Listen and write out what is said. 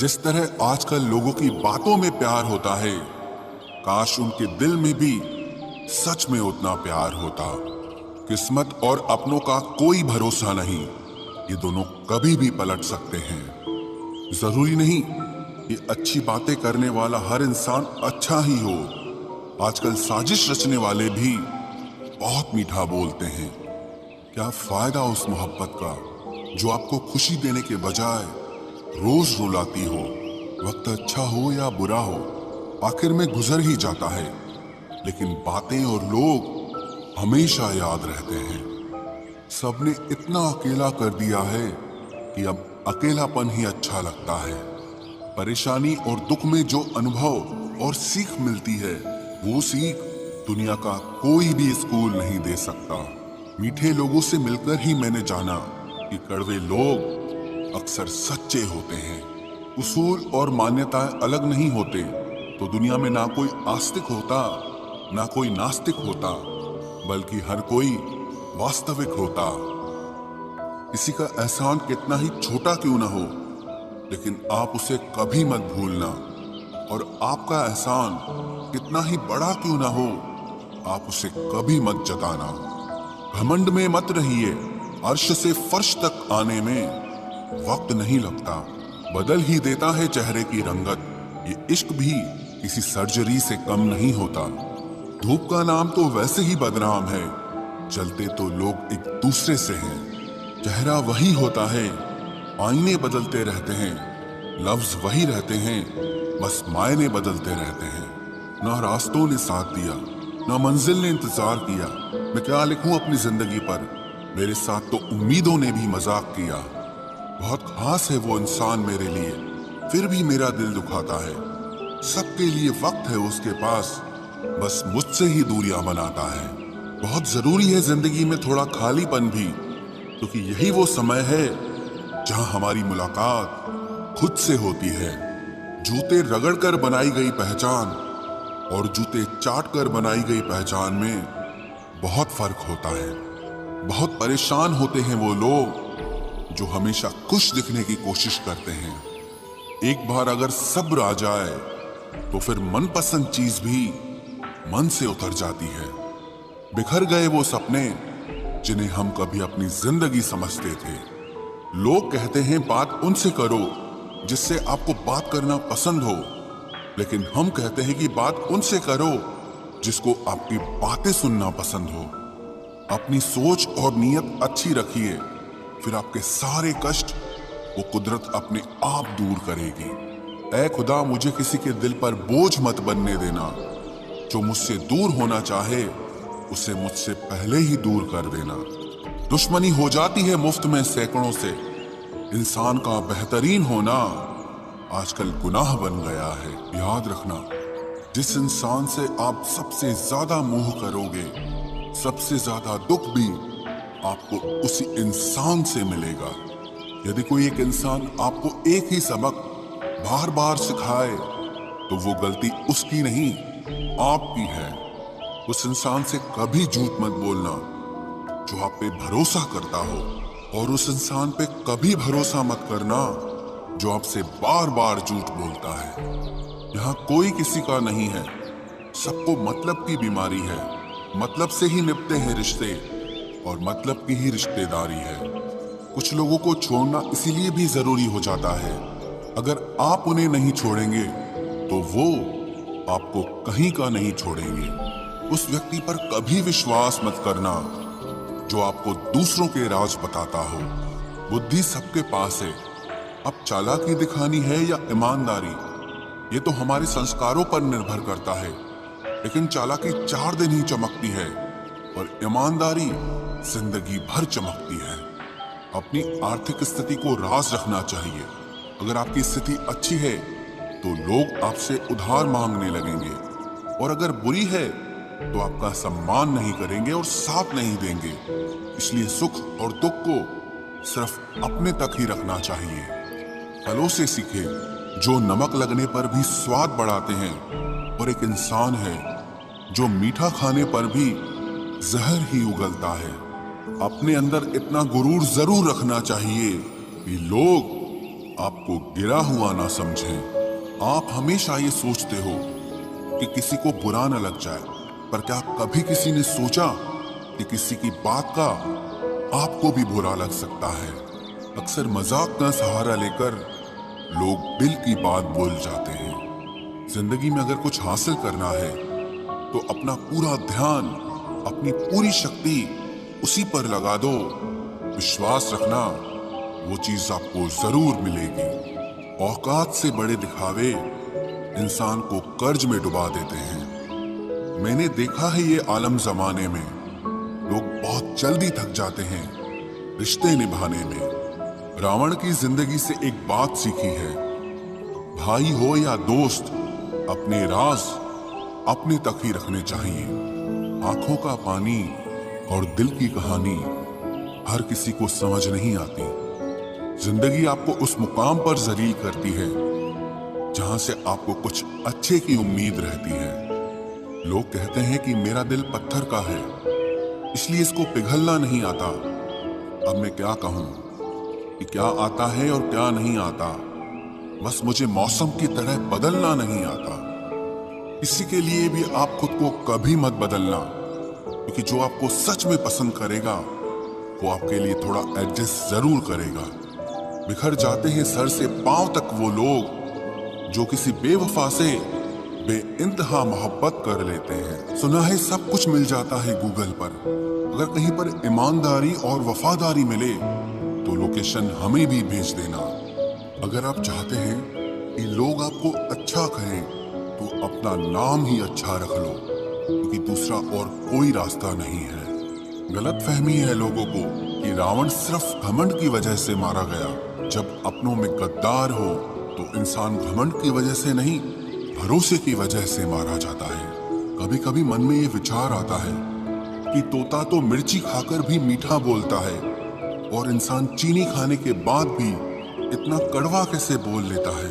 जिस तरह आजकल लोगों की बातों में प्यार होता है, काश उनके दिल में भी सच में उतना प्यार होता। किस्मत और अपनों का कोई भरोसा नहीं, ये दोनों कभी भी पलट सकते हैं। जरूरी नहीं कि अच्छी बातें करने वाला हर इंसान अच्छा ही हो। आजकल साजिश रचने वाले भी बहुत मीठा बोलते हैं। क्या फायदा उस मोहब्बत का जो आपको खुशी देने के बजाय रोज रुलाती हो। वक्त अच्छा हो या बुरा हो, आखिर में गुजर ही जाता है, लेकिन बातें और लोग हमेशा याद रहते हैं। सबने इतना अकेला कर दिया है कि अब अकेलापन ही अच्छा लगता है। परेशानी और दुख में जो अनुभव और सीख मिलती है, वो सीख दुनिया का कोई भी स्कूल नहीं दे सकता। मीठे लोगों से मिलकर ही मैंने जाना कि कड़वे लोग अक्सर सच्चे होते हैं। उसूल और मान्यताएं अलग नहीं होते तो दुनिया में ना कोई आस्तिक होता, ना कोई नास्तिक होता, बल्कि हर कोई वास्तविक होता। किसी का एहसान कितना ही छोटा क्यों ना हो, लेकिन आप उसे कभी मत भूलना। और आपका एहसान कितना ही बड़ा क्यों ना हो, आप उसे कभी मत जताना। घमंड में मत रहिए, अर्श से फर्श तक आने में वक्त नहीं लगता, बदल ही देता है चेहरे की रंगत। ये इश्क भी किसी सर्जरी से कम नहीं होता। धूप का नाम तो वैसे ही बदनाम है, चलते तो लोग एक दूसरे से हैं। चेहरा वही होता है, आईने बदलते रहते हैं, लफ्ज वही रहते हैं, बस मायने बदलते रहते हैं। ना रास्तों ने साथ दिया, ना मंजिल ने इंतजार किया। मैं क्या लिखूं अपनी जिंदगी पर, मेरे साथ तो उम्मीदों ने भी मजाक किया। बहुत खास है वो इंसान मेरे लिए, फिर भी मेरा दिल दुखाता है। सबके लिए वक्त है उसके पास, बस मुझसे ही दूरियां बनाता है। बहुत जरूरी है जिंदगी में थोड़ा खालीपन भी, क्योंकि यही वो समय है जहां हमारी मुलाकात खुद से होती है। जूते रगड़ कर बनाई गई पहचान और जूते चाट कर बनाई गई पहचान में बहुत फर्क होता है। बहुत परेशान होते हैं वो लोग जो हमेशा खुश दिखने की कोशिश करते हैं। एक बार अगर सब्र आ जाए तो फिर मनपसंद चीज भी मन से उतर जाती है। बिखर गए वो सपने जिन्हें हम कभी अपनी जिंदगी समझते थे। लोग कहते हैं बात उनसे करो जिससे आपको बात करना पसंद हो, लेकिन हम कहते हैं कि बात उनसे करो जिसको आपकी बातें सुनना पसंद हो। अपनी सोच और नीयत अच्छी रखिए, फिर आपके सारे कष्ट वो कुदरत अपने आप दूर करेगी। ऐ खुदा, मुझे किसी के दिल पर बोझ मत बनने देना। जो मुझसे दूर होना चाहे उसे मुझसे पहले ही दूर कर देना। दुश्मनी हो जाती है मुफ्त में सैकड़ों से, इंसान का बेहतरीन होना आजकल गुनाह बन गया है। याद रखना, जिस इंसान से आप सबसे ज्यादा मोह करोगे, सबसे ज्यादा दुख भी आपको उसी इंसान से मिलेगा। यदि कोई एक इंसान आपको एक ही सबक बार बार सिखाए तो वो गलती उसकी नहीं, आपकी है। उस इंसान से कभी झूठ मत बोलना जो आप पे भरोसा करता हो, और उस इंसान पे कभी भरोसा मत करना जो आपसे बार बार झूठ बोलता है। यहाँ कोई किसी का नहीं है, सबको मतलब की बीमारी है। मतलब से ही निपटे हैं रिश्ते और मतलब की ही रिश्तेदारी है। कुछ लोगों को छोड़ना इसीलिए भी जरूरी हो जाता है, अगर आप उन्हें नहीं छोड़ेंगे तो वो आपको कहीं का नहीं छोड़ेंगे। उस व्यक्ति पर कभी विश्वास मत करना जो आपको दूसरों के राज बताता हो। बुद्धि सबके पास है, अब चालाकी दिखानी है या ईमानदारी, ये तो हमारे संस्कारों पर निर्भर करता है। लेकिन चालाकी 4 दिन ही चमकती है और ईमानदारी जिंदगी भर चमकती है। अपनी आर्थिक स्थिति को राज रखना चाहिए। अगर आपकी स्थिति अच्छी है तो लोग आपसे उधार मांगने लगेंगे, और अगर बुरी है तो आपका सम्मान नहीं करेंगे और साथ नहीं देंगे। इसलिए सुख और दुख को सिर्फ अपने तक ही रखना चाहिए। फलों से सीखे जो नमक लगने पर भी स्वाद बढ़ाते हैं, और एक इंसान है जो मीठा खाने पर भी जहर ही उगलता है। अपने अंदर इतना गुरूर जरूर रखना चाहिए कि लोग आपको गिरा हुआ ना समझें। आप हमेशा ये सोचते हो कि किसी को बुरा न लग जाए, पर क्या कभी किसी ने सोचा कि किसी की बात का आपको भी बुरा लग सकता है? अक्सर मजाक का सहारा लेकर लोग दिल की बात बोल जाते हैं। जिंदगी में अगर कुछ हासिल करना है तो अपना पूरा ध्यान, अपनी पूरी शक्ति उसी पर लगा दो। विश्वास रखना, वो चीज आपको जरूर मिलेगी। औकात से बड़े दिखावे इंसान को कर्ज में डुबा देते हैं। मैंने देखा है ये आलम जमाने में लोग बहुत जल्दी थक जाते हैं रिश्ते निभाने में। रावण की जिंदगी से एक बात सीखी है, भाई हो या दोस्त, अपने राज अपने तक ही रखने चाहिए। आंखों का पानी और दिल की कहानी हर किसी को समझ नहीं आती। जिंदगी आपको उस मुकाम पर जलील करती है जहां से आपको कुछ अच्छे की उम्मीद रहती है। लोग कहते हैं कि मेरा दिल पत्थर का है, इसलिए इसको पिघलना नहीं आता। अब मैं क्या कहूं कि क्या आता है और क्या नहीं आता। बस मुझे मौसम की तरह बदलना नहीं आता। किसी के लिए भी आप खुद को कभी मत बदलना, क्योंकि जो आपको सच में पसंद करेगा वो आपके लिए थोड़ा एडजस्ट जरूर करेगा। बिखर जाते हैं सर से पांव तक वो लोग जो किसी बेवफा से बेइंतहा मोहब्बत कर लेते हैं। सुना है सब कुछ मिल जाता है गूगल पर, अगर कहीं पर ईमानदारी और वफादारी मिले तो लोकेशन हमें भी भेज देना। अगर आप चाहते हैं कि लोग आपको अच्छा कहें तो अपना नाम ही अच्छा रख लो, क्योंकि दूसरा और कोई रास्ता नहीं है। गलत फहमी है लोगों को कि रावण सिर्फ घमंड की वजह से मारा गया। जब अपनों में गद्दार हो तो इंसान घमंड की वजह से नहीं, भरोसे की वजह से मारा जाता है। कभी कभी मन में ये विचार आता है कि तोता तो मिर्ची खाकर भी मीठा बोलता है, और इंसान चीनी खाने के बाद भी इतना कड़वा कैसे बोल लेता है।